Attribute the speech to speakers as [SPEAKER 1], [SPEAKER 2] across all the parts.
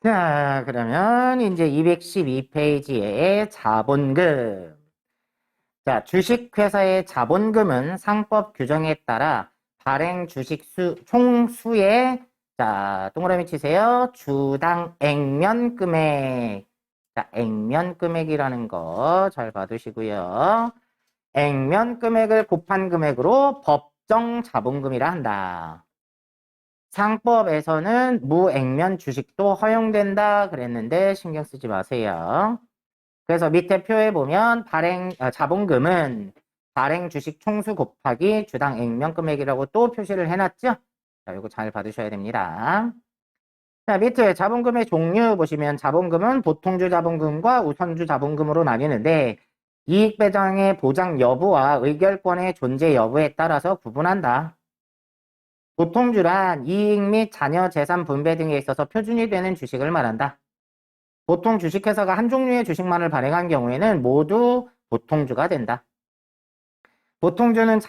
[SPEAKER 1] 자, 그러면 이제 212페이지에 자본금. 자, 주식회사의 자본금은 상법 규정에 따라 발행 주식 총수의, 자, 동그라미 치세요. 주당 액면 금액. 자, 액면 금액이라는 거 잘 봐두시고요. 액면 금액을 곱한 금액으로 법정 자본금이라 한다. 상법에서는 무액면 주식도 허용된다 그랬는데 신경 쓰지 마세요. 그래서 밑에 표에 보면 자본금은 발행 주식 총수 곱하기 주당 액면 금액이라고 또 표시를 해놨죠? 자, 이거 잘 받으셔야 됩니다. 자, 밑에 자본금의 종류 보시면 자본금은 보통주 자본금과 우선주 자본금으로 나뉘는데 이익 배당의 보장 여부와 의결권의 존재 여부에 따라서 구분한다. 보통주란 이익 및 자녀 재산 분배 등에 있어서 표준이 되는 주식을 말한다. 보통 주식회사가 한 종류의 주식만을 발행한 경우에는 모두 보통주가 된다. 보통주는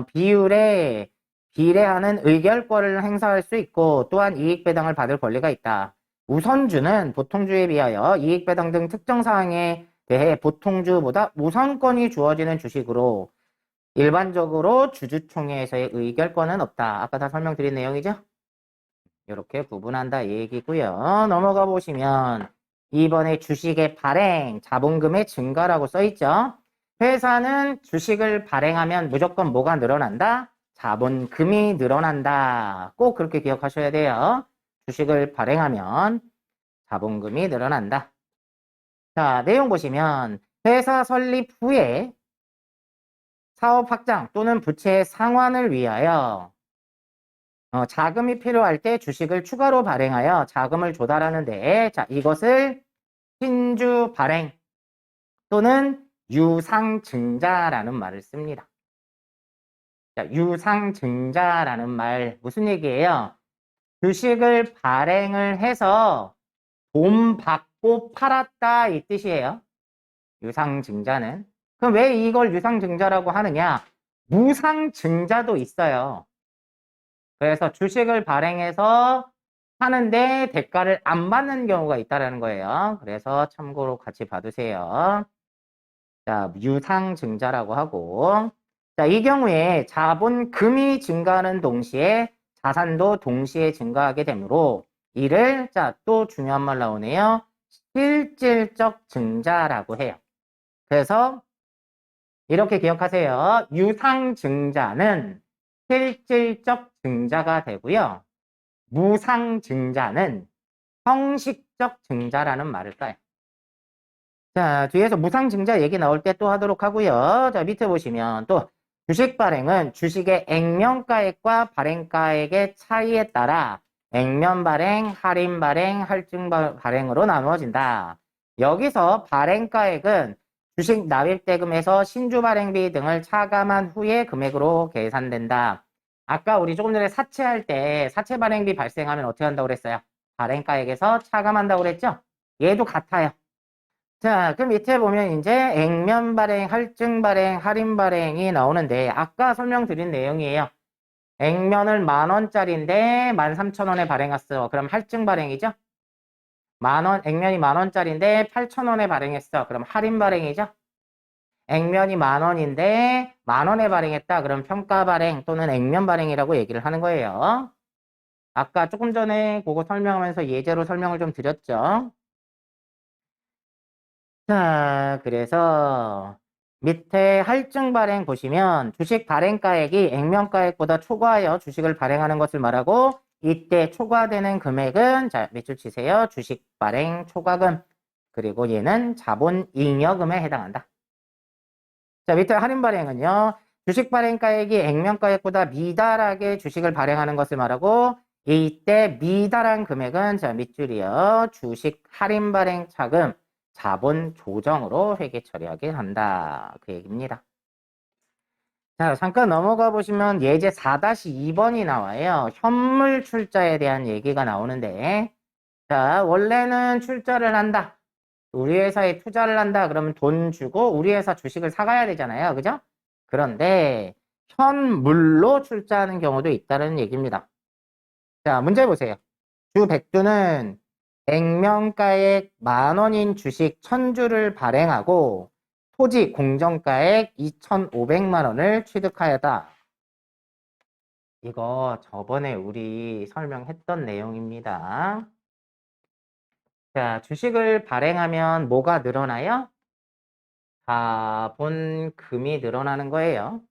[SPEAKER 1] 비율에 비례하는 의결권을 행사할 수 있고 또한 이익 배당을 받을 권리가 있다. 우선주는 보통주에 비하여 이익 배당 등 특정 사항에 대해 보통주보다 우선권이 주어지는 주식으로 일반적으로 주주총회에서의 의결권은 없다. 아까 다 설명드린 내용이죠? 이렇게 구분한다 이 얘기고요. 넘어가 보시면 이번에 주식의 발행, 자본금의 증가라고 써있죠. 회사는 주식을 발행하면 무조건 뭐가 늘어난다? 자본금이 늘어난다. 꼭 그렇게 기억하셔야 돼요. 주식을 발행하면 자본금이 늘어난다. 자, 내용 보시면 회사 설립 후에 사업 확장 또는 부채의 상환을 위하여 자금이 필요할 때 주식을 추가로 발행하여 자금을 조달하는데, 자, 이것을 신주 발행 또는 유상증자라는 말을 씁니다. 자, 유상증자라는 말 무슨 얘기예요? 주식을 발행을 해서 돈 받고 팔았다 이 뜻이에요. 유상증자는. 그럼 왜 이걸 유상증자라고 하느냐? 무상증자도 있어요. 그래서 주식을 발행해서 하는데 대가를 안 받는 경우가 있다는 거예요. 그래서 참고로 같이 봐두세요. 자, 유상증자라고 하고, 자, 이 경우에 자본금이 증가하는 동시에 자산도 동시에 증가하게 되므로 이를, 자, 또 중요한 말 나오네요. 실질적 증자라고 해요. 그래서 이렇게 기억하세요. 유상증자는 실질적 증자가 되고요. 무상증자는 형식적 증자라는 말을 써요. 자, 뒤에서 무상증자 얘기 나올 때 또 하도록 하고요. 자, 밑에 보시면 또 주식 발행은 주식의 액면가액과 발행가액의 차이에 따라 액면 발행, 할인 발행, 할증 발행으로 나누어진다. 여기서 발행가액은 주식 납입 대금에서 신주 발행비 등을 차감한 후에 금액으로 계산된다. 아까 우리 조금 전에 사채할 때 사채 발행비 발생하면 어떻게 한다고 그랬어요? 발행가액에서 차감한다고 그랬죠? 얘도 같아요. 자, 그 밑에 보면 이제 액면 발행, 할증 발행, 할인 발행이 나오는데 아까 설명드린 내용이에요. 액면을 10,000원짜리인데 13,000원에 발행했어. 그럼 할증 발행이죠? 액면이 10,000원짜리인데 8,000원에 발행했어. 그럼 할인 발행이죠? 액면이 10,000원인데 10,000원에 발행했다. 그럼 평가 발행 또는 액면 발행이라고 얘기를 하는 거예요. 아까 조금 전에 그거 설명하면서 예제로 설명을 좀 드렸죠. 자, 그래서 밑에 할증 발행 보시면 주식 발행가액이 액면가액보다 초과하여 주식을 발행하는 것을 말하고 이때 초과되는 금액은 자, 몇 줄 치세요? 주식 발행 초과금. 그리고 얘는 자본 잉여금에 해당한다. 자, 밑에 할인 발행은요. 주식 발행가액이 액면가액보다 미달하게 주식을 발행하는 것을 말하고 이때 미달한 금액은 자, 밑줄이요. 주식 할인 발행 차금 자본 조정으로 회계 처리하게 한다. 그 얘기입니다. 자, 잠깐 넘어가 보시면 예제 4-2번이 나와요. 현물 출자에 대한 얘기가 나오는데 자, 원래는 출자를 한다. 우리 회사에 투자를 한다. 그러면 돈 주고 우리 회사 주식을 사가야 되잖아요. 그죠? 그런데 현물로 출자하는 경우도 있다는 얘기입니다. 자, 문제 보세요. 주 백두는 액면가액 10,000원인 주식 1,000주를 발행하고 토지 공정가액 2,500만 원을 취득하였다. 이거 저번에 우리 설명했던 내용입니다. 자, 주식을 발행하면 뭐가 늘어나요? 자본금이 늘어나는 거예요.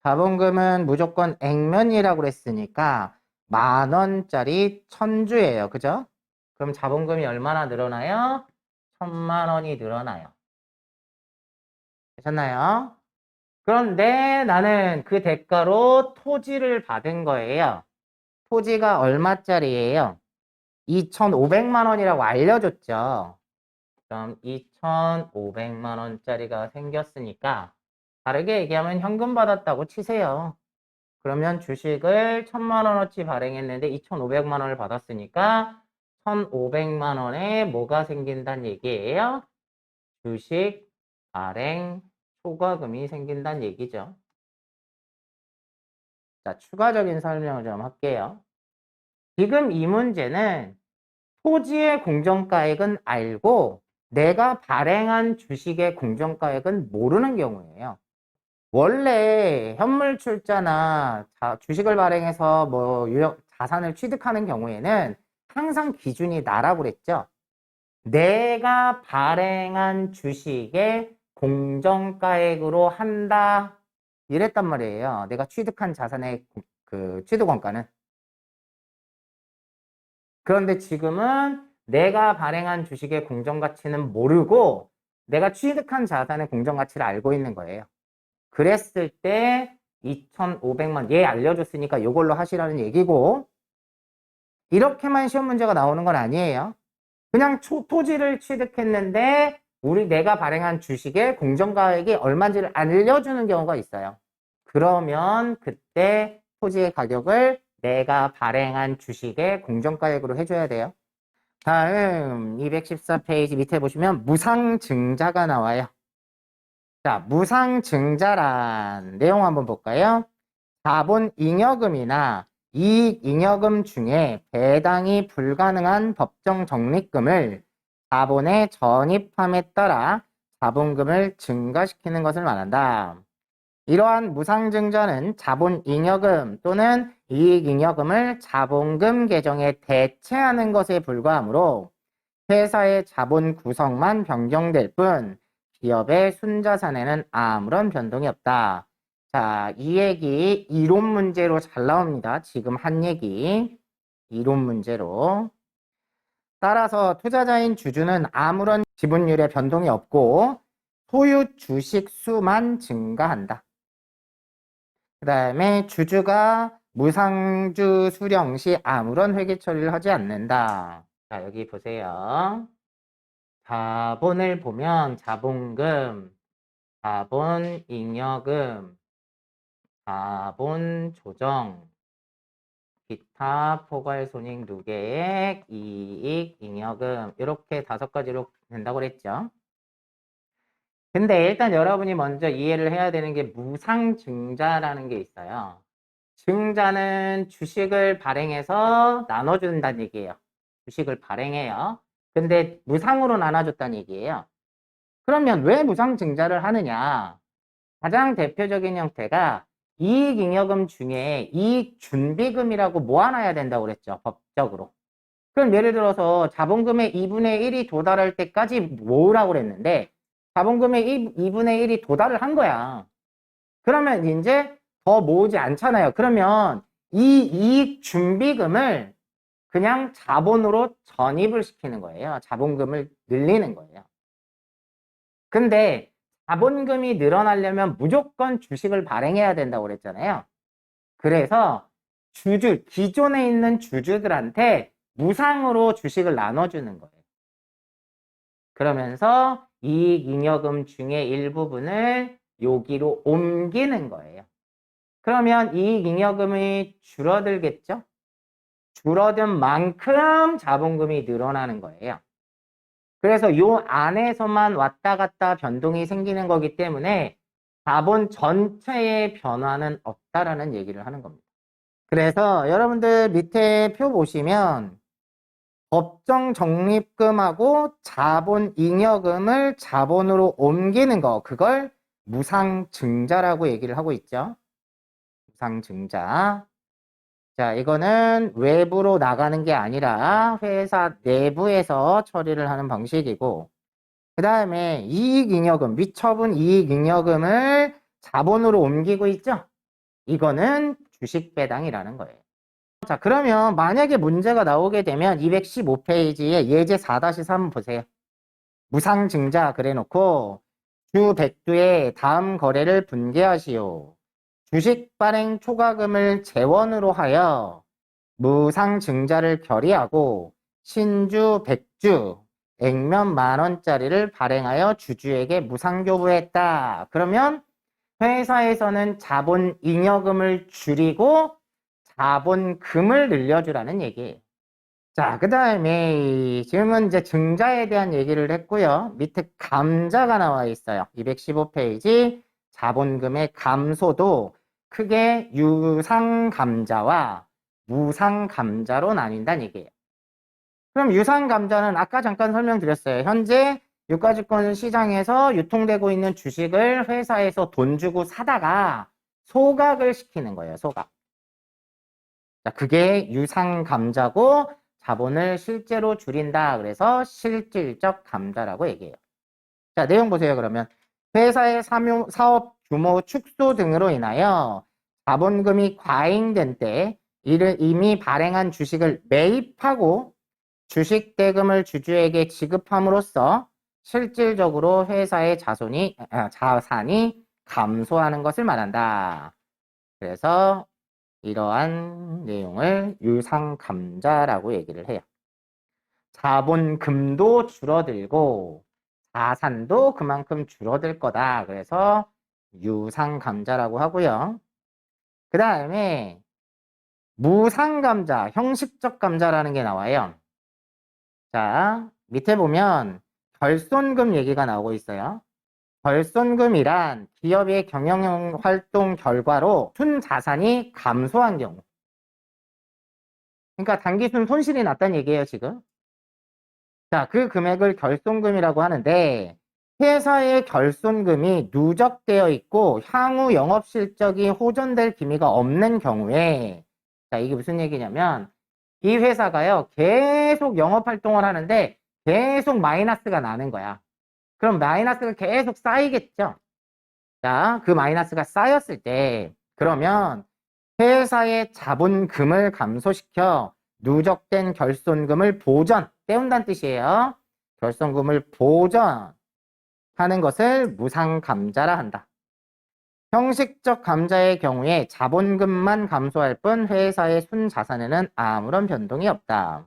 [SPEAKER 1] 자본금은 무조건 액면이라고 그랬으니까 10,000원짜리 1,000주예요. 그죠? 그럼 자본금이 얼마나 늘어나요? 1,000만 원이 늘어나요. 되셨나요? 그런데 나는 그 대가로 토지를 받은 거예요. 토지가 얼마짜리예요? 2,500만 원이라고 알려줬죠. 그럼 2,500만 원짜리가 생겼으니까 다르게 얘기하면 현금 받았다고 치세요. 그러면 주식을 1,000만 원어치 발행했는데 2,500만 원을 받았으니까 1,500만 원에 뭐가 생긴다는 얘기예요? 주식 발행 초과금이 생긴다는 얘기죠. 자, 추가적인 설명을 좀 할게요. 지금 이 문제는 토지의 공정가액은 알고 내가 발행한 주식의 공정가액은 모르는 경우예요. 원래 현물 출자나 주식을 발행해서 뭐 자산을 취득하는 경우에는 항상 기준이 나라고 그랬죠. 내가 발행한 주식의 공정가액으로 한다 이랬단 말이에요. 내가 취득한 자산의 그 취득원가는. 그런데 지금은 내가 발행한 주식의 공정가치는 모르고 내가 취득한 자산의 공정가치를 알고 있는 거예요. 그랬을 때 2,500만 얘 알려줬으니까 이걸로 하시라는 얘기고, 이렇게만 시험 문제가 나오는 건 아니에요. 그냥 토지를 취득했는데 내가 발행한 주식의 공정가액이 얼마인지를 알려주는 경우가 있어요. 그러면 그때 토지의 가격을 내가 발행한 주식의 공정가액으로 해줘야 돼요. 다음 214페이지 밑에 보시면 무상증자가 나와요. 자, 무상증자란 내용 한번 볼까요? 자본잉여금이나 이익잉여금 중에 배당이 불가능한 법정 적립금을 자본에 전입함에 따라 자본금을 증가시키는 것을 말한다. 이러한 무상증자는 자본잉여금 또는 이익잉여금을 자본금 계정에 대체하는 것에 불과하므로 회사의 자본 구성만 변경될 뿐 기업의 순자산에는 아무런 변동이 없다. 자, 이 얘기 이론 문제로 잘 나옵니다. 지금 한 얘기 이론 문제로. 따라서 투자자인 주주는 아무런 지분율의 변동이 없고 소유 주식 수만 증가한다. 그 다음에 주주가 무상주 수령 시 아무런 회계 처리를 하지 않는다. 자, 여기 보세요. 자본을 보면 자본금, 자본잉여금, 자본조정, 기타 포괄손익 누계액, 이익잉여금 이렇게 5가지로 된다고 그랬죠. 근데 일단 여러분이 먼저 이해를 해야 되는 게 무상증자라는 게 있어요. 증자는 주식을 발행해서 나눠준다는 얘기예요. 주식을 발행해요. 근데 무상으로 나눠줬다는 얘기예요. 그러면 왜 무상증자를 하느냐? 가장 대표적인 형태가 이익잉여금 중에 이익준비금이라고 모아놔야 된다고 그랬죠. 법적으로. 그럼 예를 들어서 자본금의 2분의 1이 도달할 때까지 모으라고 그랬는데 자본금의 2분의 1이 도달을 한 거야. 그러면 이제 더 모으지 않잖아요. 그러면 이 이익준비금을 그냥 자본으로 전입을 시키는 거예요. 자본금을 늘리는 거예요. 근데 자본금이 늘어나려면 무조건 주식을 발행해야 된다고 그랬잖아요. 그래서 기존에 있는 주주들한테 무상으로 주식을 나눠주는 거예요. 그러면서 이익잉여금 중에 일부분을 여기로 옮기는 거예요. 그러면 이익잉여금이 줄어들겠죠? 줄어든 만큼 자본금이 늘어나는 거예요. 그래서 이 안에서만 왔다 갔다 변동이 생기는 거기 때문에 자본 전체의 변화는 없다라는 얘기를 하는 겁니다. 그래서 여러분들 밑에 표 보시면 법정 적립금하고 자본 잉여금을 자본으로 옮기는 거, 그걸 무상증자라고 얘기를 하고 있죠. 무상증자. 자, 이거는 외부로 나가는 게 아니라 회사 내부에서 처리를 하는 방식이고, 그 다음에 이익잉여금, 미처분 이익잉여금을 자본으로 옮기고 있죠? 이거는 주식배당이라는 거예요. 자, 그러면 만약에 문제가 나오게 되면 215페이지에 예제 4-3 보세요. 무상증자 그래놓고 주 100주에 다음 거래를 분개하시오. 주식 발행 초과금을 재원으로 하여 무상증자를 결의하고 신주 100주 액면 10,000원짜리를 발행하여 주주에게 무상교부했다. 그러면 회사에서는 자본 잉여금을 줄이고 자본금을 늘려주라는 얘기예요. 자, 그 다음에 지금은 이제 증자에 대한 얘기를 했고요. 밑에 감자가 나와 있어요. 215페이지 자본금의 감소도 크게 유상감자와 무상감자로 나뉜다는 얘기예요. 그럼 유상감자는 아까 잠깐 설명드렸어요. 현재 유가증권 시장에서 유통되고 있는 주식을 회사에서 돈 주고 사다가 소각을 시키는 거예요. 소각. 자, 그게 유상감자고 자본을 실제로 줄인다. 그래서 실질적 감자라고 얘기해요. 자, 내용 보세요. 그러면 회사의 사업 규모 축소 등으로 인하여 자본금이 과잉된 때 이미 발행한 주식을 매입하고 주식 대금을 주주에게 지급함으로써 실질적으로 회사의 자산이 감소하는 것을 말한다. 그래서 이러한 내용을 유상감자라고 얘기를 해요. 자본금도 줄어들고 자산도 그만큼 줄어들 거다. 그래서 유상감자라고 하고요. 그 다음에 무상감자, 형식적 감자라는 게 나와요. 자, 밑에 보면 결손금 얘기가 나오고 있어요. 결손금이란 기업의 경영활동 결과로 순자산이 감소한 경우. 그러니까 단기순 손실이 났다는 얘기예요, 지금. 자, 그 금액을 결손금이라고 하는데 회사의 결손금이 누적되어 있고 향후 영업실적이 호전될 기미가 없는 경우에, 자, 이게 무슨 얘기냐면 이 회사가요, 계속 영업활동을 하는데 계속 마이너스가 나는 거야. 그럼 마이너스가 계속 쌓이겠죠? 자, 그 마이너스가 쌓였을 때, 그러면 회사의 자본금을 감소시켜 누적된 결손금을 때운다는 뜻이에요. 결손금을 보전하는 것을 무상감자라 한다. 형식적 감자의 경우에 자본금만 감소할 뿐 회사의 순자산에는 아무런 변동이 없다.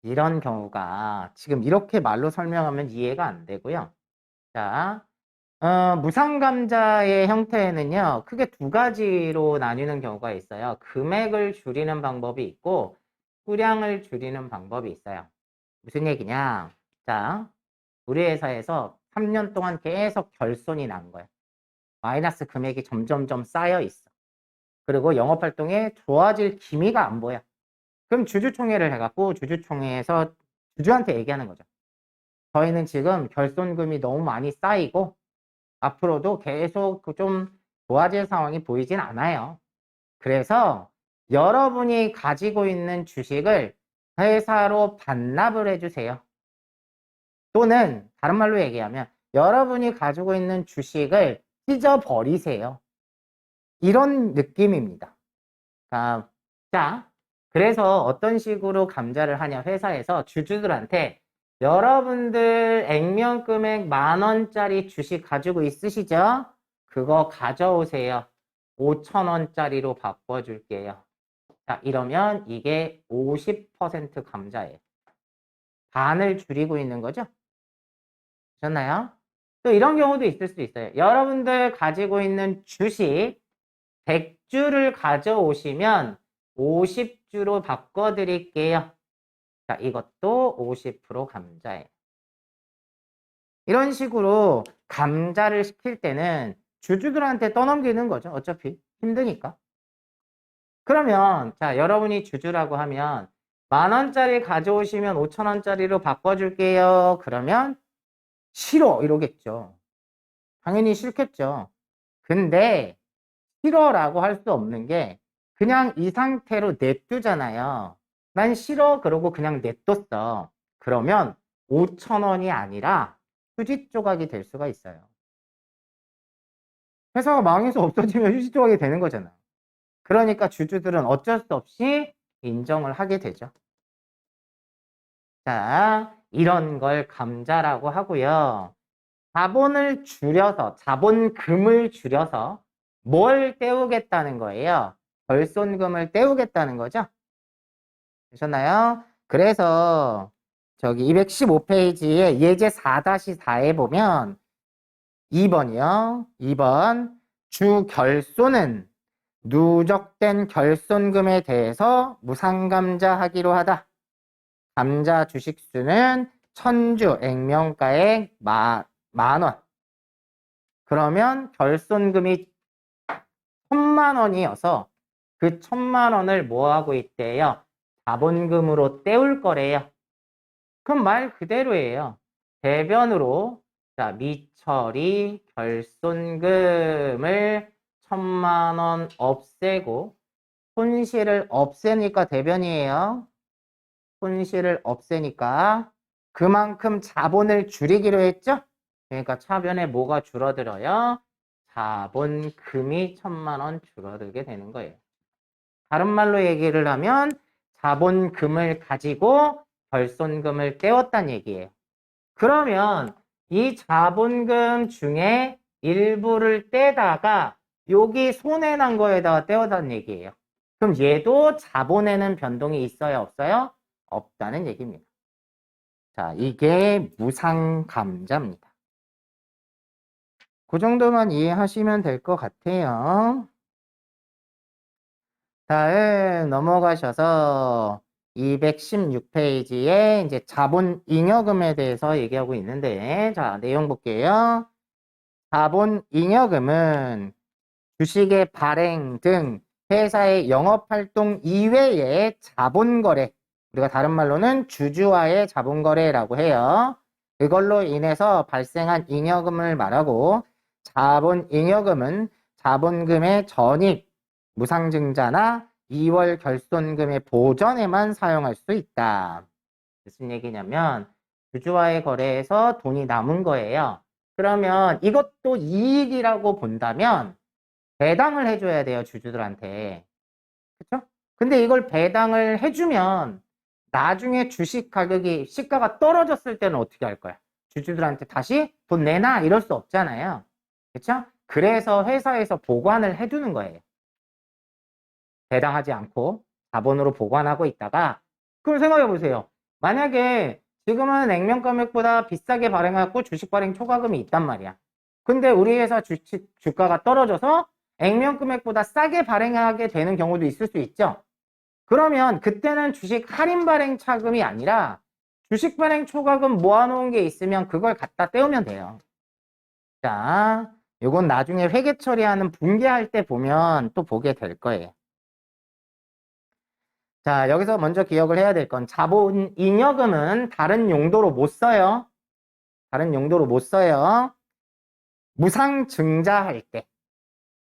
[SPEAKER 1] 이런 경우가 지금 이렇게 말로 설명하면 이해가 안 되고요. 자, 무상감자의 형태는요, 크게 두 가지로 나뉘는 경우가 있어요. 금액을 줄이는 방법이 있고, 수량을 줄이는 방법이 있어요. 무슨 얘기냐? 자, 우리 회사에서 3년 동안 계속 결손이 난 거예요. 마이너스 금액이 점점점 쌓여 있어. 그리고 영업활동에 좋아질 기미가 안 보여. 그럼 주주총회를 해갖고 주주총회에서 주주한테 얘기하는 거죠. 저희는 지금 결손금이 너무 많이 쌓이고 앞으로도 계속 좀 좋아질 상황이 보이진 않아요. 그래서 여러분이 가지고 있는 주식을 회사로 반납을 해주세요. 또는 다른 말로 얘기하면 여러분이 가지고 있는 주식을 찢어버리세요. 이런 느낌입니다. 자, 그래서 어떤 식으로 감자를 하냐, 회사에서 주주들한테 여러분들 액면 금액 10,000원짜리 주식 가지고 있으시죠? 그거 가져오세요. 5,000원짜리로 바꿔줄게요. 자, 이러면 이게 50% 감자예요. 반을 줄이고 있는 거죠? 보셨나요? 또 이런 경우도 있을 수 있어요. 여러분들 가지고 있는 주식 100주를 가져오시면 50주로 바꿔드릴게요. 자, 이것도 50% 감자예요. 이런 식으로 감자를 시킬 때는 주주들한테 떠넘기는 거죠. 어차피 힘드니까. 그러면 자, 여러분이 주주라고 하면 10,000원짜리 가져오시면 5,000원짜리로 바꿔줄게요. 그러면 싫어 이러겠죠. 당연히 싫겠죠. 근데 싫어라고 할 수 없는 게 그냥 이 상태로 냅두잖아요. 난 싫어 그러고 그냥 냅뒀어. 그러면 5,000원이 아니라 휴지 조각이 될 수가 있어요. 회사가 망해서 없어지면 휴지 조각이 되는 거잖아. 그러니까 주주들은 어쩔 수 없이 인정을 하게 되죠. 자, 이런 걸 감자라고 하고요. 자본을 줄여서, 자본금을 줄여서 뭘 떼우겠다는 거예요? 결손금을 떼우겠다는 거죠? 되셨나요? 그래서 저기 215페이지에 예제 4-4에 보면 2번이요. 2번 주 결손은 누적된 결손금에 대해서 무상감자하기로 하다. 감자 주식수는 천주 액면가액 만원. 그러면 결손금이 1,000,000원이어서 그 1,000,000원을 뭐 하고 있대요? 자본금으로 떼울 거래요. 그럼 말 그대로예요. 대변으로 자 미처리 결손금을 1,000,000원 없애고 손실을 없애니까 대변이에요. 손실을 없애니까 그만큼 자본을 줄이기로 했죠? 그러니까 차변에 뭐가 줄어들어요? 자본금이 1,000,000원 줄어들게 되는 거예요. 다른 말로 얘기를 하면 자본금을 가지고 결손금을 떼었다는 얘기예요. 그러면 이 자본금 중에 일부를 떼다가 여기 손해난 거에다가 떼었다는 얘기예요. 그럼 얘도 자본에는 변동이 있어요? 없어요? 없다는 얘기입니다. 자, 이게 무상감자입니다. 그 정도만 이해하시면 될 것 같아요. 다음 넘어가셔서 216페이지에 이제 자본 잉여금에 대해서 얘기하고 있는데, 자, 내용 볼게요. 자본 잉여금은 주식의 발행 등 회사의 영업활동 이외의 자본거래, 우리가 다른 말로는 주주와의 자본거래라고 해요. 그걸로 인해서 발생한 잉여금을 말하고, 자본 잉여금은 자본금의 전입, 무상증자나 2월 결손금의 보전에만 사용할 수 있다. 무슨 얘기냐면 주주와의 거래에서 돈이 남은 거예요. 그러면 이것도 이익이라고 본다면 배당을 해줘야 돼요, 주주들한테. 그렇죠? 근데 이걸 배당을 해주면 나중에 주식 가격이 시가가 떨어졌을 때는 어떻게 할 거야? 주주들한테 다시 돈 내놔 이럴 수 없잖아요. 그렇죠? 그래서 회사에서 보관을 해두는 거예요. 배당하지 않고 자본으로 보관하고 있다가, 그럼 생각해 보세요. 만약에 지금은 액면가액보다 비싸게 발행하고 주식 발행 초과금이 있단 말이야. 근데 우리 회사 주가가 떨어져서 액면금액보다 싸게 발행하게 되는 경우도 있을 수 있죠. 그러면 그때는 주식 할인 발행 차금이 아니라 주식 발행 초과금 모아놓은 게 있으면 그걸 갖다 떼우면 돼요. 자, 요건 나중에 회계 처리하는 분개할 때 보면 또 보게 될 거예요. 자, 여기서 먼저 기억을 해야 될 건 자본 잉여금은 다른 용도로 못 써요. 다른 용도로 못 써요. 무상 증자할 때,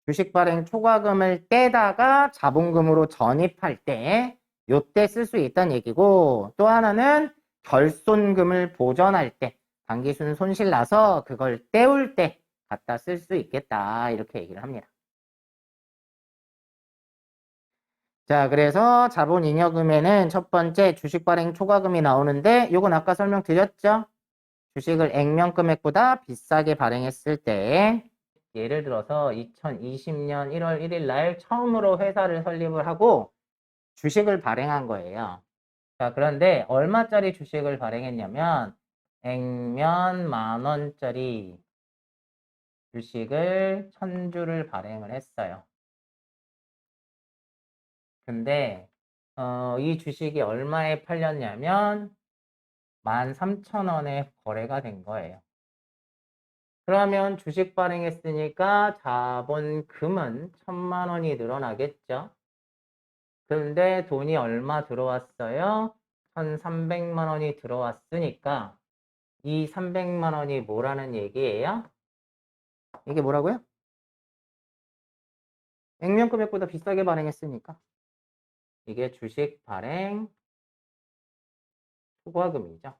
[SPEAKER 1] 주식 발행 초과금을 떼다가 자본금으로 전입할 때, 요때 쓸 수 있다는 얘기고, 또 하나는 결손금을 보전할 때, 단기순 손실 나서 그걸 떼울 때 갖다 쓸 수 있겠다. 이렇게 얘기를 합니다. 자, 그래서 자본잉여금에는 첫 번째 주식 발행 초과금이 나오는데, 요건 아까 설명드렸죠? 주식을 액면금액보다 비싸게 발행했을 때, 예를 들어서 2020년 1월 1일 날 처음으로 회사를 설립을 하고 주식을 발행한 거예요. 자, 그런데 얼마짜리 주식을 발행했냐면 액면 10,000원짜리 주식을 1,000주를 발행을 했어요. 근데 이 주식이 얼마에 팔렸냐면 13,000원에 거래가 된 거예요. 그러면 주식 발행했으니까 자본금은 1,000,000원이 늘어나겠죠. 근데 돈이 얼마 들어왔어요? 1,300만 원이 들어왔으니까 이 300만 원이 뭐라는 얘기예요? 이게 뭐라고요? 액면 금액보다 비싸게 발행했으니까 이게 주식 발행 초과금이죠.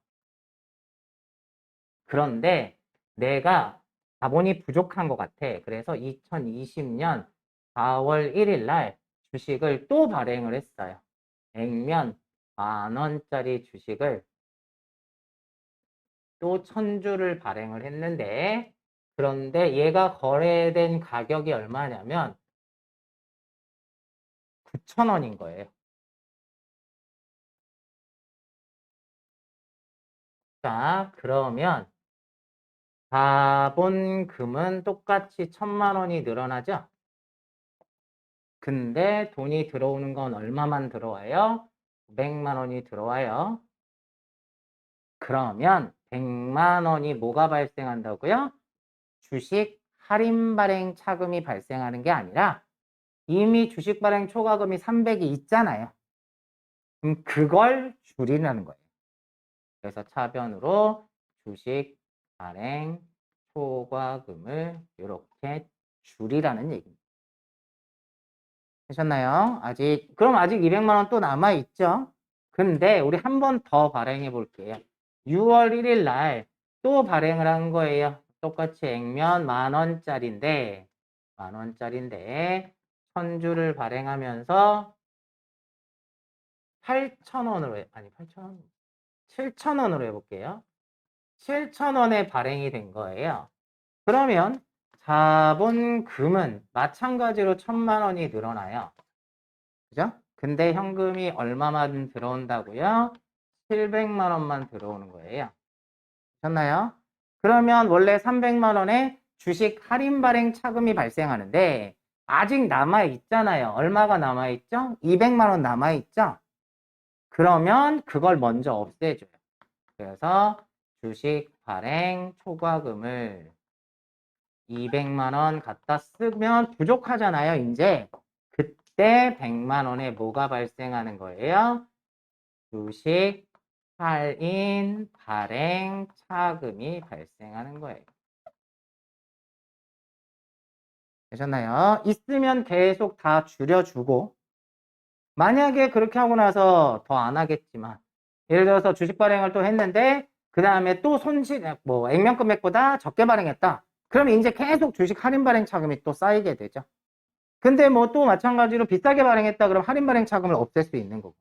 [SPEAKER 1] 그런데 내가 자본이 부족한 것 같아. 그래서 2020년 4월 1일 날 주식을 또 발행을 했어요. 액면 10,000원짜리 주식을 또 1,000주를 발행을 했는데 그런데 얘가 거래된 가격이 얼마냐면 9,000원인 거예요. 자, 그러면 자본금은 똑같이 1,000만 원이 늘어나죠? 근데 돈이 들어오는 건 얼마만 들어와요? 900만 원이 들어와요. 그러면 100만 원이 뭐가 발생한다고요? 주식 할인 발행 차금이 발생하는 게 아니라 이미 주식 발행 초과금이 300이 있잖아요. 그럼 그걸 줄이라는 거예요. 그래서 차변으로 주식 발행 초과금을 이렇게 줄이라는 얘기입니다. 되셨나요? 그럼 아직 200만 원 또 남아있죠? 근데 우리 한 번 더 발행해 볼게요. 6월 1일 날 또 발행을 한 거예요. 똑같이 액면 10,000원짜리인데, 10,000주를 발행하면서 8,000원으로, 아니 8,000원, 7,000원으로 해볼게요. 7,000원에 발행이 된 거예요. 그러면 자본금은 마찬가지로 1,000만 원이 늘어나요. 그죠? 근데 현금이 얼마만 들어온다고요? 700만 원만 들어오는 거예요. 됐나요? 그러면 원래 300만 원에 주식 할인 발행 차금이 발생하는데 아직 남아있잖아요. 얼마가 남아있죠? 200만 원 남아있죠? 그러면 그걸 먼저 없애줘요. 그래서 주식 발행 초과금을 200만 원 갖다 쓰면 부족하잖아요, 이제. 그때 100만 원에 뭐가 발생하는 거예요? 주식 할인 발행 차금이 발생하는 거예요. 되셨나요? 있으면 계속 다 줄여주고 만약에 그렇게 하고 나서 더 안 하겠지만 예를 들어서 주식 발행을 또 했는데 그 다음에 또 액면 금액보다 적게 발행했다. 그러면 이제 계속 주식 할인 발행 차금이 또 쌓이게 되죠. 근데 뭐 또 마찬가지로 비싸게 발행했다 그럼 할인 발행 차금을 없앨 수 있는 거고.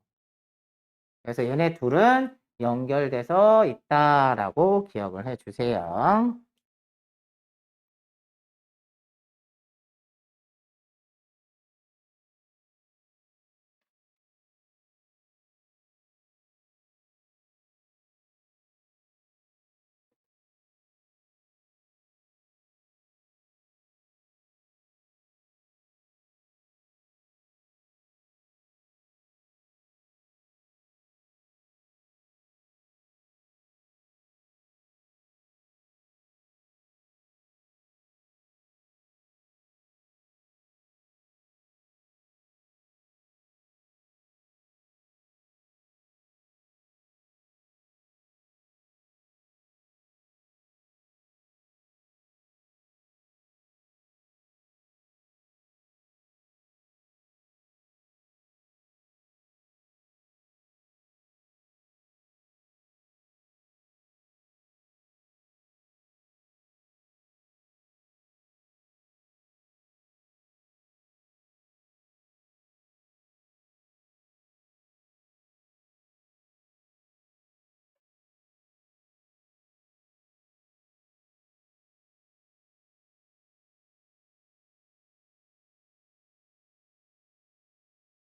[SPEAKER 1] 그래서 얘네 둘은 연결돼서 있다라고 기억을 해주세요.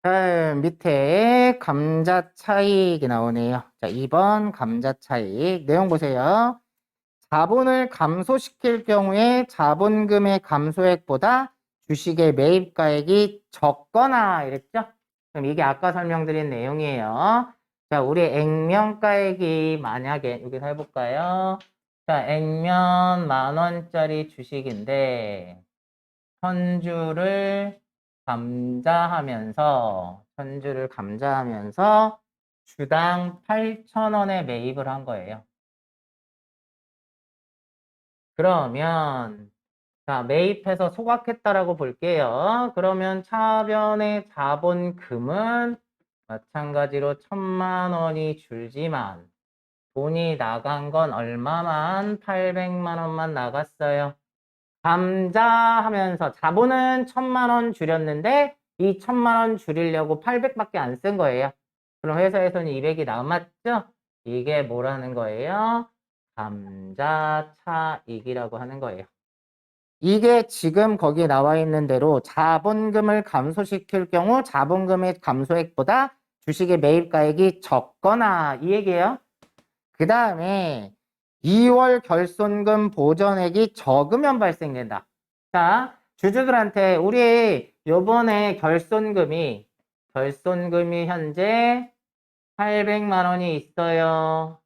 [SPEAKER 1] 자, 밑에 감자 차익이 나오네요. 자, 2번 감자 차익. 내용 보세요. 자본을 감소시킬 경우에 자본금의 감소액보다 주식의 매입가액이 적거나 이랬죠? 그럼 이게 아까 설명드린 내용이에요. 자, 우리 액면가액이 만약에 여기서 해볼까요? 자, 액면 10,000원짜리 주식인데 1,000주를 감자하면서 선주를 감자하면서 주당 8,000원에 매입을 한 거예요. 그러면 자, 매입해서 소각했다라고 볼게요. 그러면 차변의 자본금은 마찬가지로 1,000만 원이 줄지만 돈이 나간 건 얼마만? 800만 원만 나갔어요. 감자하면서 자본은 1,000만 원 줄였는데 이 1,000만 원 줄이려고 800밖에 안 쓴 거예요. 그럼 회사에서는 200이 남았죠? 이게 뭐라는 거예요? 감자 차익이라고 하는 거예요. 이게 지금 거기 나와 있는 대로 자본금을 감소시킬 경우 자본금의 감소액보다 주식의 매입가액이 적거나 이 얘기예요. 그 다음에 2월 결손금 보전액이 적으면 발생된다. 자, 주주들한테 우리 요번에 결손금이 현재 800만 원이 있어요.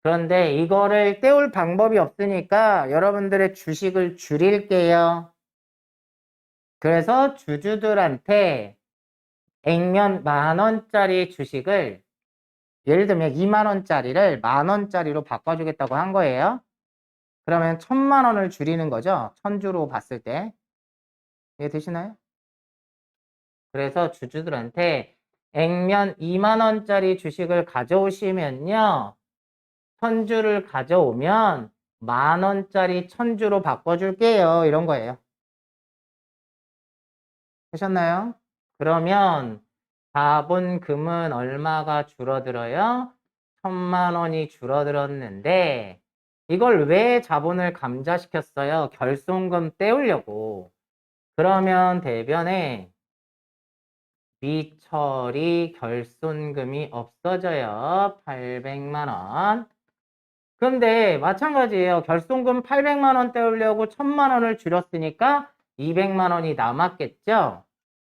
[SPEAKER 1] 그런데 이거를 떼올 방법이 없으니까 여러분들의 주식을 줄일게요. 그래서 주주들한테 액면 10,000원짜리 주식을 예를 들면 20,000원짜리를 10,000원짜리로 바꿔주겠다고 한 거예요. 그러면 1,000만 원을 줄이는 거죠. 1,000주로 봤을 때. 이해 되시나요? 그래서 주주들한테 액면 20,000원짜리 주식을 가져오시면요. 1,000주를 가져오면 10,000원짜리 1,000주로 바꿔줄게요. 이런 거예요. 하셨나요? 그러면 자본금은 얼마가 줄어들어요? 1,000만 원이 줄어들었는데 이걸 왜 자본을 감자시켰어요? 결손금 떼우려고. 그러면 대변에 미처리 결손금이 없어져요. 800만 원. 근데 마찬가지예요. 결손금 800만 원 떼우려고 1,000만 원을 줄였으니까 200만 원이 남았겠죠?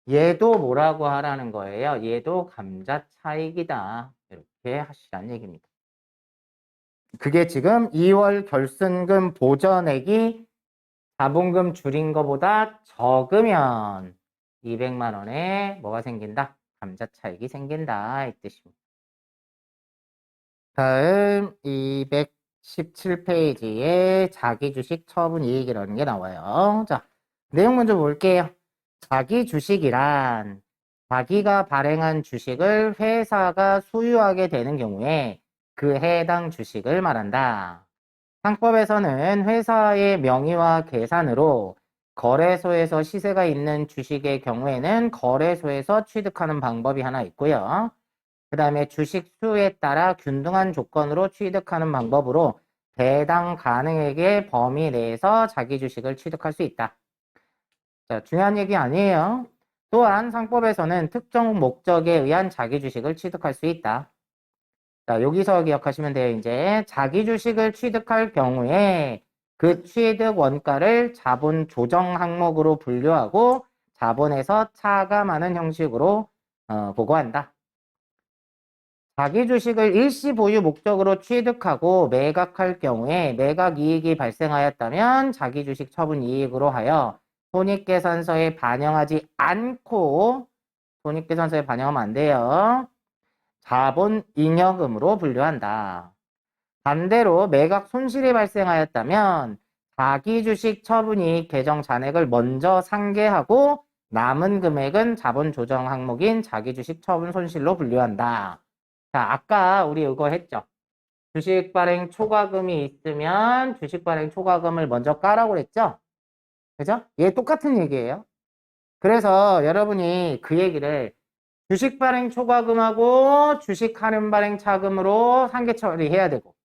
[SPEAKER 1] 얘도 뭐라고 하라는 거예요? 얘도 감자 차익이다. 이렇게 하시라는 얘기입니다. 그게 지금 2월 결손금 보전액이 자본금 줄인 것보다 적으면 200만 원에 뭐가 생긴다? 감자 차익이 생긴다. 이 뜻입니다. 다음 217페이지에 자기주식 처분 이익이라는 게 나와요. 자, 내용 먼저 볼게요. 자기주식이란 자기가 발행한 주식을 회사가 소유하게 되는 경우에 그 해당 주식을 말한다. 상법에서는 회사의 명의와 계산으로 거래소에서 시세가 있는 주식의 경우에는 거래소에서 취득하는 방법이 하나 있고요. 그 다음에 주식 수에 따라 균등한 조건으로 취득하는 방법으로 배당 가능액의 범위 내에서 자기 주식을 취득할 수 있다. 자, 중요한 얘기 아니에요. 또한 상법에서는 특정 목적에 의한 자기 주식을 취득할 수 있다. 자, 여기서 기억하시면 돼요. 이제 자기 주식을 취득할 경우에 그 취득 원가를 자본 조정 항목으로 분류하고 자본에서 차감하는 형식으로 보고한다. 자기 주식을 일시 보유 목적으로 취득하고 매각할 경우에 매각 이익이 발생하였다면 자기 주식 처분 이익으로 하여 손익계산서에 반영하지 않고 손익계산서에 반영하면 안 돼요. 자본 잉여금으로 분류한다. 반대로 매각 손실이 발생하였다면 자기 주식 처분 이익 계정 잔액을 먼저 상계하고 남은 금액은 자본 조정 항목인 자기 주식 처분 손실로 분류한다. 자, 아까 우리 이거 했죠. 주식 발행 초과금이 있으면 주식 발행 초과금을 먼저 까라고 그랬죠? 그죠? 얘 똑같은 얘기예요. 그래서 여러분이 그 얘기를 주식 발행 초과금하고 주식 할인 발행 차금으로 상계 처리해야 되고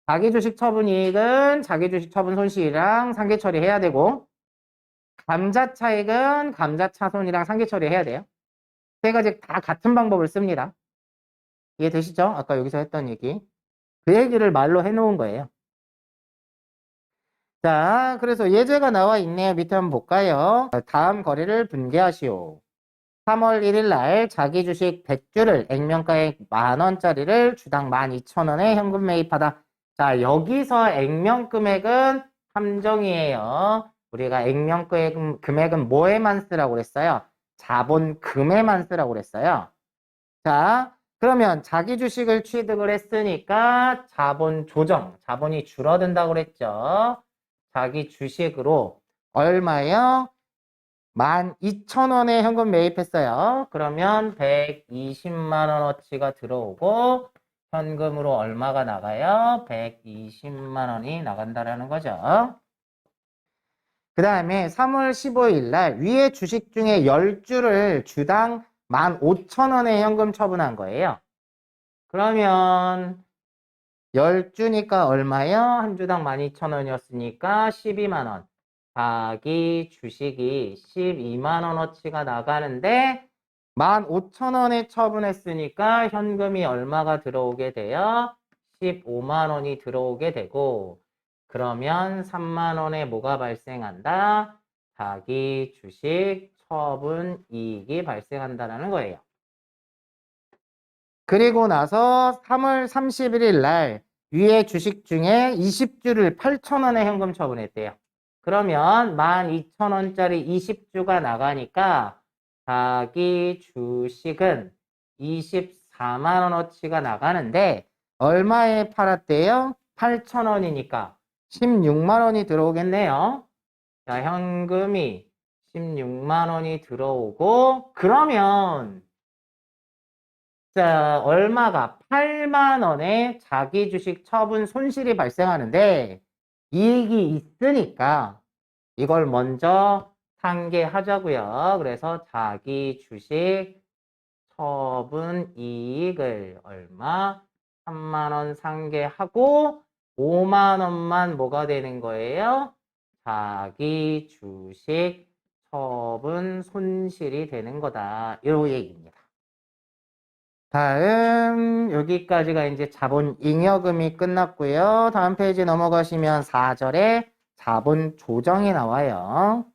[SPEAKER 1] 자기 주식 처분 이익은 자기 주식 처분 손실이랑 상계 처리해야 되고 감자 차익은 감자 차손이랑 상계 처리해야 돼요. 세 가지 다 같은 방법을 씁니다. 이해되시죠? 아까 여기서 했던 얘기. 그 얘기를 말로 해놓은 거예요. 자, 그래서 예제가 나와 있네요. 밑에 한번 볼까요? 다음 거래를 분개하시오. 3월 1일 날 자기 주식 100주를 액면가액 10,000원짜리를 주당 12,000원에 현금 매입하다. 자, 여기서 액면 금액은 함정이에요. 우리가 액면 금액은 뭐에만 쓰라고 그랬어요? 자본금에만 쓰라고 그랬어요. 자, 그러면 자기 주식을 취득을 했으니까 자본 조정, 자본이 줄어든다고 그랬죠. 자기 주식으로 얼마요? 12,000원에 현금 매입했어요. 그러면 120만 원어치가 들어오고 현금으로 얼마가 나가요? 120만 원이 나간다라는 거죠. 그 다음에 3월 15일 날 위에 주식 중에 10주를 주당 15,000원에 현금 처분한 거예요. 그러면 10주니까 얼마요? 한 주당 12,000원이었으니까 12만 원. 자기 주식이 12만 원어치가 나가는데 15,000원에 처분했으니까 현금이 얼마가 들어오게 돼요? 15만 원이 들어오게 되고 그러면 3만 원에 뭐가 발생한다? 자기 주식 처분 이익이 발생한다는 거예요. 그리고 나서 3월 31일 날 위에 주식 중에 20주를 8,000원에 현금 처분했대요. 그러면 12,000원짜리 20주가 나가니까 자기 주식은 24만 원어치가 나가는데 얼마에 팔았대요? 8,000원이니까 16만 원이 들어오겠네요. 자, 현금이 16만 원이 들어오고 그러면 자, 얼마가 8만 원에 자기 주식 처분 손실이 발생하는데 이익이 있으니까 이걸 먼저 상계하자고요. 그래서 자기 주식 처분 이익을 얼마? 3만 원 상계하고 5만 원만 뭐가 되는 거예요? 자기 주식 처분 손실이 되는 거다. 이 얘기입니다. 다음 여기까지가 이제 자본 잉여금이 끝났고요. 다음 페이지 넘어가시면 4절에 자본 조정이 나와요.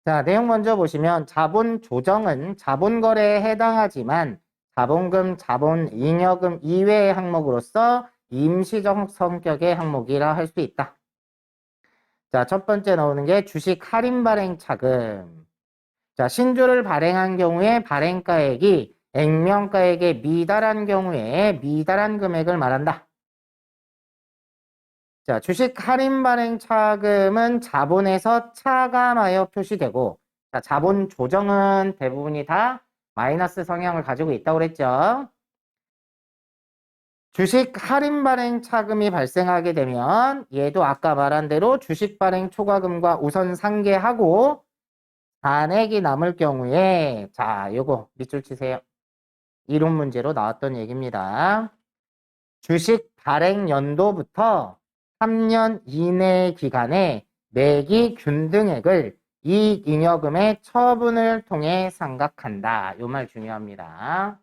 [SPEAKER 1] 자, 내용 먼저 보시면 자본 조정은 자본 거래에 해당하지만 자본금, 자본 잉여금 이외의 항목으로서 임시적 성격의 항목이라 할 수 있다. 자, 첫 번째 나오는 게 주식 할인 발행 차금. 자, 신주를 발행한 경우에 발행가액이 액면가액에 미달한 경우에 미달한 금액을 말한다. 자, 주식 할인 발행 차금은 자본에서 차감하여 표시되고, 자, 자본 조정은 대부분이 다 마이너스 성향을 가지고 있다고 그랬죠. 주식 할인 발행 차금이 발생하게 되면 얘도 아까 말한 대로 주식 발행 초과금과 우선 상계하고 잔액이 남을 경우에 자, 요거 밑줄 치세요. 이론 문제로 나왔던 얘기입니다. 주식 발행 연도부터 3년 이내 기간에 매기 균등액을 이익 잉여금의 처분을 통해 상각한다. 이 말 중요합니다.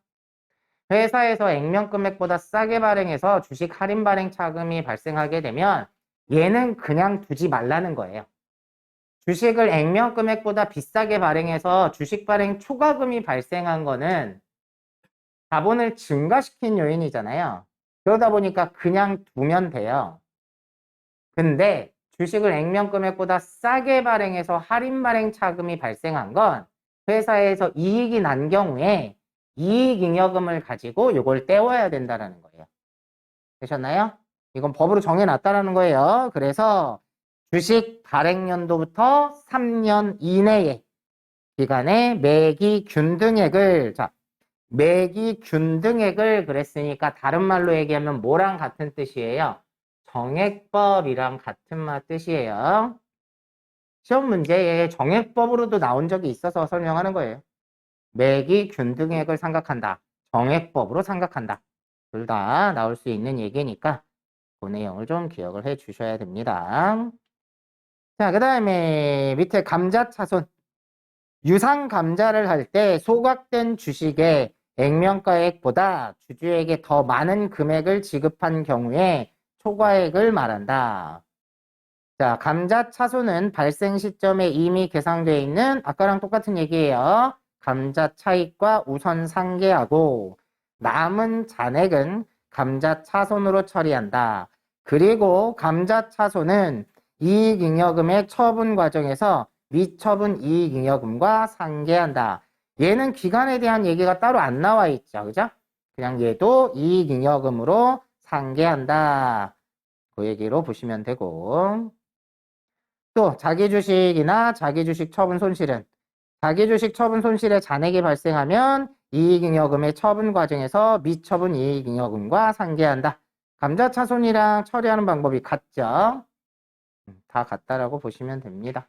[SPEAKER 1] 회사에서 액면 금액보다 싸게 발행해서 주식 할인 발행 차금이 발생하게 되면 얘는 그냥 두지 말라는 거예요. 주식을 액면 금액보다 비싸게 발행해서 주식 발행 초과금이 발생한 거는 자본을 증가시킨 요인이잖아요. 그러다 보니까 그냥 두면 돼요. 근데 주식을 액면 금액보다 싸게 발행해서 할인 발행 차금이 발생한 건 회사에서 이익이 난 경우에 이익 잉여금을 가지고 이걸 떼워야 된다는 거예요. 되셨나요? 이건 법으로 정해놨다는 거예요. 그래서 주식 발행 연도부터 3년 이내의 기간에 매기 균등액을 자 매기 균등액을 그랬으니까 다른 말로 얘기하면 뭐랑 같은 뜻이에요? 정액법이랑 같은 뜻이에요. 시험 문제에 정액법으로도 나온 적이 있어서 설명하는 거예요. 매기 균등액을 생각한다. 정액법으로 생각한다. 둘 다 나올 수 있는 얘기니까 그 내용을 좀 기억을 해 주셔야 됩니다. 자, 그 다음에 밑에 감자차손. 유상 감자를 할 때 소각된 주식의 액면가액보다 주주에게 더 많은 금액을 지급한 경우에 초과액을 말한다. 자, 감자차손은 발생 시점에 이미 계상되어 있는 아까랑 똑같은 얘기예요. 감자 차익과 우선 상계하고 남은 잔액은 감자차손으로 처리한다. 그리고 감자차손은 이익잉여금의 처분 과정에서 미처분 이익잉여금과 상계한다. 얘는 기간에 대한 얘기가 따로 안 나와 있죠. 그죠? 그냥 얘도 이익잉여금으로 상계한다. 그 얘기로 보시면 되고. 또 자기주식이나 자기주식 처분 손실은 자기주식 처분 손실의 잔액이 발생하면 이익잉여금의 처분 과정에서 미처분 이익잉여금과 상계한다. 감자차손이랑 처리하는 방법이 같죠? 다 같다라고 보시면 됩니다.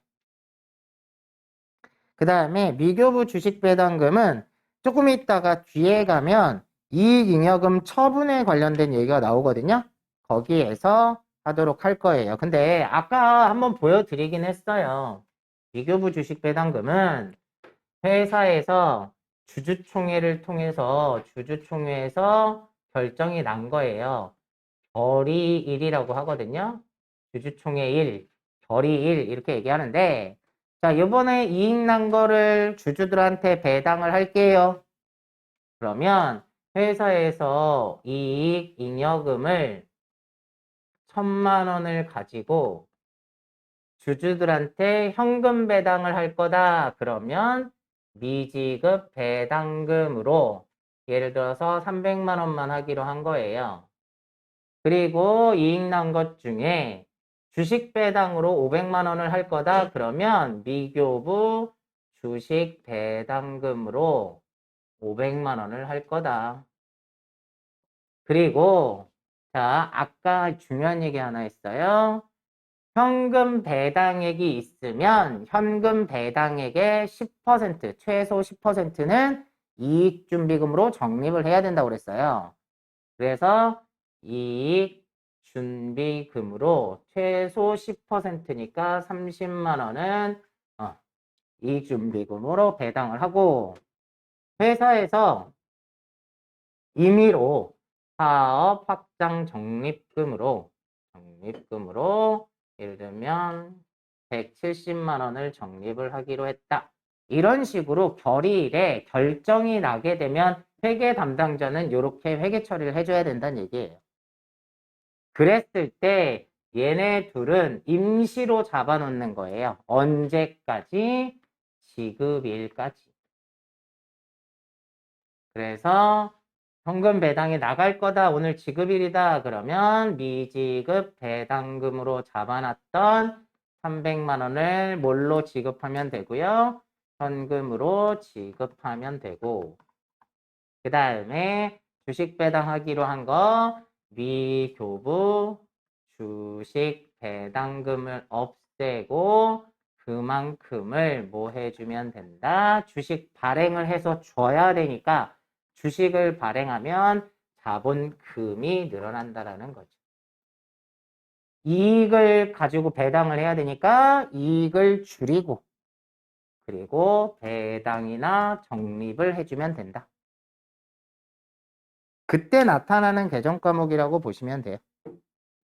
[SPEAKER 1] 그 다음에 미교부 주식배당금은 조금 있다가 뒤에 가면 이익잉여금 처분에 관련된 얘기가 나오거든요. 거기에서 하도록 할 거예요. 근데 아까 한번 보여드리긴 했어요. 미교부 주식배당금은 회사에서 주주총회를 통해서 주주총회에서 결정이 난 거예요. 결의일이라고 하거든요. 주주총회 일, 결의일 이렇게 얘기하는데 자, 이번에 이익 난 거를 주주들한테 배당을 할게요. 그러면 회사에서 이익 잉여금을 1,000만 원을 가지고 주주들한테 현금 배당을 할 거다. 그러면 미지급 배당금으로 예를 들어서 300만 원만 하기로 한 거예요. 그리고 이익 난 것 중에 주식 배당으로 500만 원을 할 거다. 그러면 미교부 주식 배당금으로 500만 원을 할 거다. 그리고 자, 아까 중요한 얘기 하나 했어요. 현금 배당액이 있으면 현금 배당액의 10%, 최소 10%는 이익준비금으로 적립을 해야 된다고 그랬어요. 그래서 이익준비금으로 최소 10%니까 30만 원은 이익준비금으로 배당을 하고 회사에서 임의로 사업 확장 적립금으로 예를 들면 170만 원을 적립을 하기로 했다. 이런 식으로 결의일에 결정이 나게 되면 회계 담당자는 이렇게 회계 처리를 해줘야 된다는 얘기예요. 그랬을 때 얘네 둘은 임시로 잡아놓는 거예요. 언제까지? 지급일까지. 그래서 현금 배당이 나갈 거다. 오늘 지급일이다. 그러면 미지급 배당금으로 잡아놨던 300만 원을 뭘로 지급하면 되고요. 현금으로 지급하면 되고 그 다음에 주식 배당하기로 한 거 미교부 주식 배당금을 없애고 그만큼을 뭐 해주면 된다? 주식 발행을 해서 줘야 되니까 주식을 발행하면 자본금이 늘어난다라는 거죠. 이익을 가지고 배당을 해야 되니까 이익을 줄이고 그리고 배당이나 적립을 해주면 된다. 그때 나타나는 개정 과목이라고 보시면 돼요.